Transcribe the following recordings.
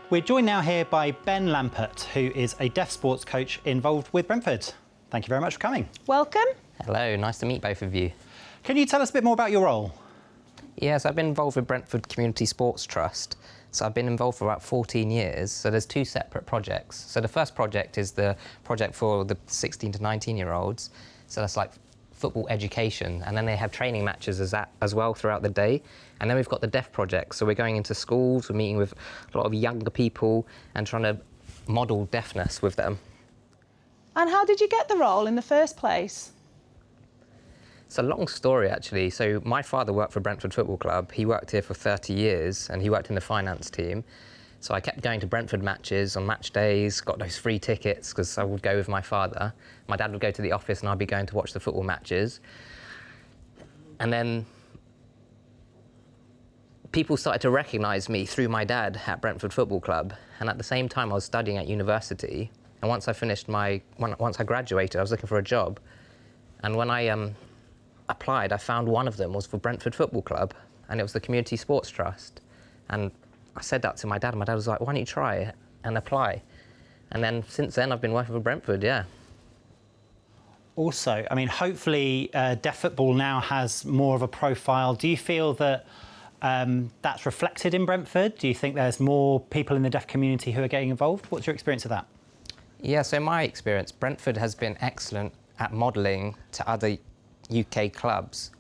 We're joined now here by Ben Lampert, who is a deaf sports coach involved with Brentford. Thank you very much for coming. Welcome. Hello, nice to meet both of you. Can you tell us a bit more about your role? Yes, I've been involved with Brentford Community Sports Trust. So I've been involved for about 14 years. So there's two separate projects. So the first project is the project for the 16 to 19-year-olds. So that's like football education, and then they have training matches as well throughout the day. And then we've got the deaf project. So we're going into schools, we're meeting with a lot of younger people and trying to model deafness with them. And how did you get the role in the first place? It's a long story, actually. So my father worked for Brentford Football Club. He worked here for 30 years and he worked in the finance team. So I kept going to Brentford matches on match days, got those free tickets because I would go with my father. My dad would go to the office and I'd be going to watch the football matches. And then people started to recognise me through my dad at Brentford Football Club. And at the same time, I was studying at university. And once I graduated, I was looking for a job. And when I applied, I found one of them was for Brentford Football Club, and it was the Community Sports Trust. And I said that to my dad, and my dad was like, why don't you try it and apply? And then since then, I've been working for Brentford, yeah. Also, I mean, hopefully deaf football now has more of a profile. Do you feel that that's reflected in Brentford? Do you think there's more people in the deaf community who are getting involved? What's your experience of that? Yeah, so in my experience, Brentford has been excellent at modelling to other UK clubs.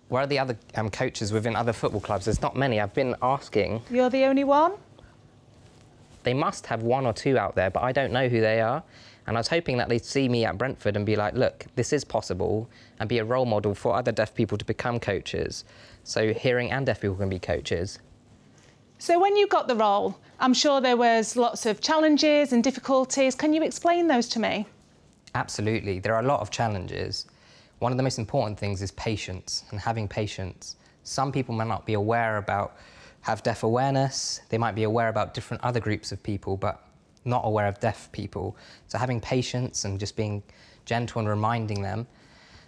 Where are the other coaches within other football clubs? There's not many. I've been asking. You're the only one? They must have one or two out there, but I don't know who they are. And I was hoping that they'd see me at Brentford and be like, look, this is possible, and be a role model for other deaf people to become coaches. So hearing and deaf people can be coaches. So when you got the role, I'm sure there was lots of challenges and difficulties. Can you explain those to me? Absolutely. There are a lot of challenges. One of the most important things is patience and having patience. Some people might not be have deaf awareness. They might be aware about different other groups of people, but not aware of deaf people. So having patience and just being gentle and reminding them.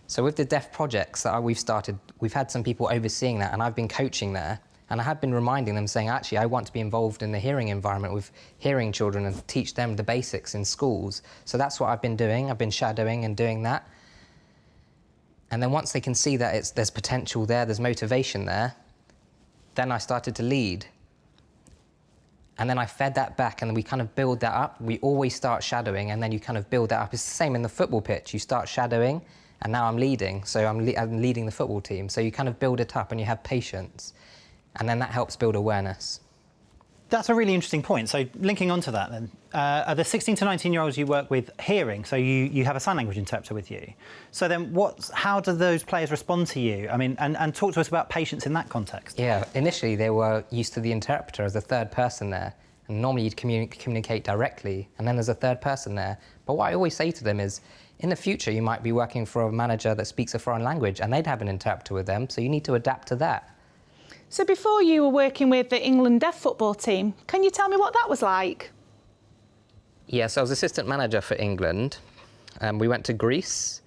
So with the deaf projects that we've started, we've had some people overseeing that, and I've been coaching there. And I have been reminding them, saying, actually, I want to be involved in the hearing environment with hearing children and teach them the basics in schools. So that's what I've been doing. I've been shadowing and doing that. And then once they can see that there's potential there, there's motivation there, then I started to lead. And then I fed that back, and we kind of build that up. We always start shadowing, and then you kind of build that up. It's the same in the football pitch. You start shadowing, and now I'm leading. So I'm leading the football team. So you kind of build it up, and you have patience. And then that helps build awareness. That's a really interesting point. So linking onto that then, are the 16 to 19-year-olds you work with hearing? So you have a sign language interpreter with you. So then how do those players respond to you? I mean, and talk to us about patience in that context. Yeah, initially they were used to the interpreter as a third person there. And normally you'd communicate directly, and then there's a third person there. But what I always say to them is, in the future you might be working for a manager that speaks a foreign language, and they'd have an interpreter with them, so you need to adapt to that. So before you were working with the England deaf football team, can you tell me what that was like? Yes, I was assistant manager for England. We went to Greece.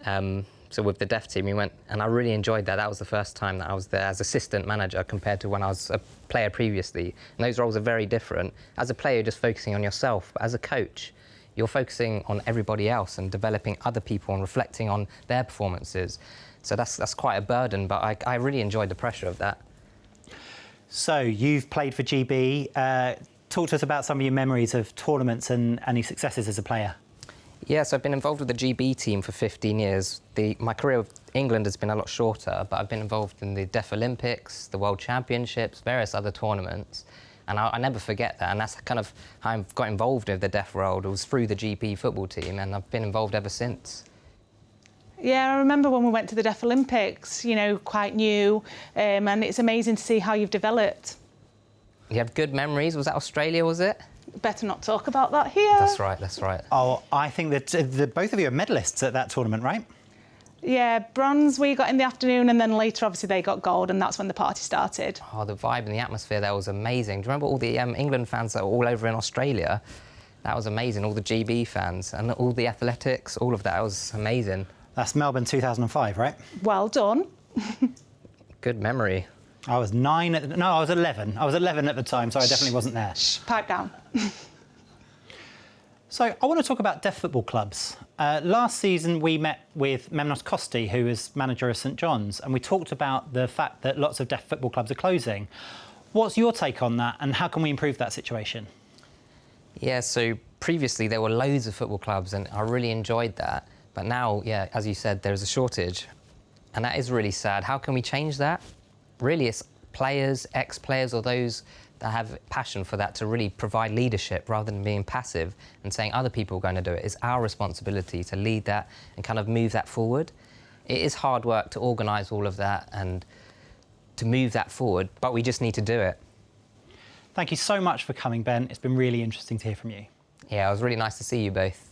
So with the deaf team, we went, and I really enjoyed that. That was the first time that I was there as assistant manager compared to when I was a player previously. And those roles are very different. As a player, you're just focusing on yourself. But as a coach, you're focusing on everybody else and developing other people and reflecting on their performances. So that's quite a burden, but I really enjoyed the pressure of that. So you've played for GB. Talk to us about some of your memories of tournaments and any successes as a player. Yes, I've been involved with the GB team for 15 years. My career with England has been a lot shorter, but I've been involved in the Deaf Olympics, the World Championships, various other tournaments. And I never forget that, and that's kind of how I got involved with the deaf world. It was through the GB football team, and I've been involved ever since. Yeah, I remember when we went to the Deaf Olympics, you know, quite new, and it's amazing to see how you've developed. You have good memories. Was that Australia, was it? Better not talk about that here. That's right, that's right. Oh, I think that both of you are medalists at that tournament, right? Yeah, bronze we got in the afternoon, and then later, obviously, they got gold, and that's when the party started. Oh, the vibe and the atmosphere there was amazing. Do you remember all the England fans that were all over in Australia? That was amazing, all the GB fans and all the athletics, all of that was amazing. That's Melbourne 2005, right? Well done. Good memory. I was 9. No, I was 11. I was 11 at the time, so I definitely wasn't there. Shh, pipe down. So I want to talk about deaf football clubs. Last season, we met with Memnos Kosti, who is manager of St John's, and we talked about the fact that lots of deaf football clubs are closing. What's your take on that, and how can we improve that situation? Yeah, so previously there were loads of football clubs, and I really enjoyed that. But now, yeah, as you said, there's a shortage, and that is really sad. How can we change that? Really, it's players, ex-players, or those that have passion for that to really provide leadership rather than being passive and saying other people are going to do it. It's our responsibility to lead that and kind of move that forward. It is hard work to organise all of that and to move that forward, but we just need to do it. Thank you so much for coming, Ben. It's been really interesting to hear from you. Yeah, it was really nice to see you both.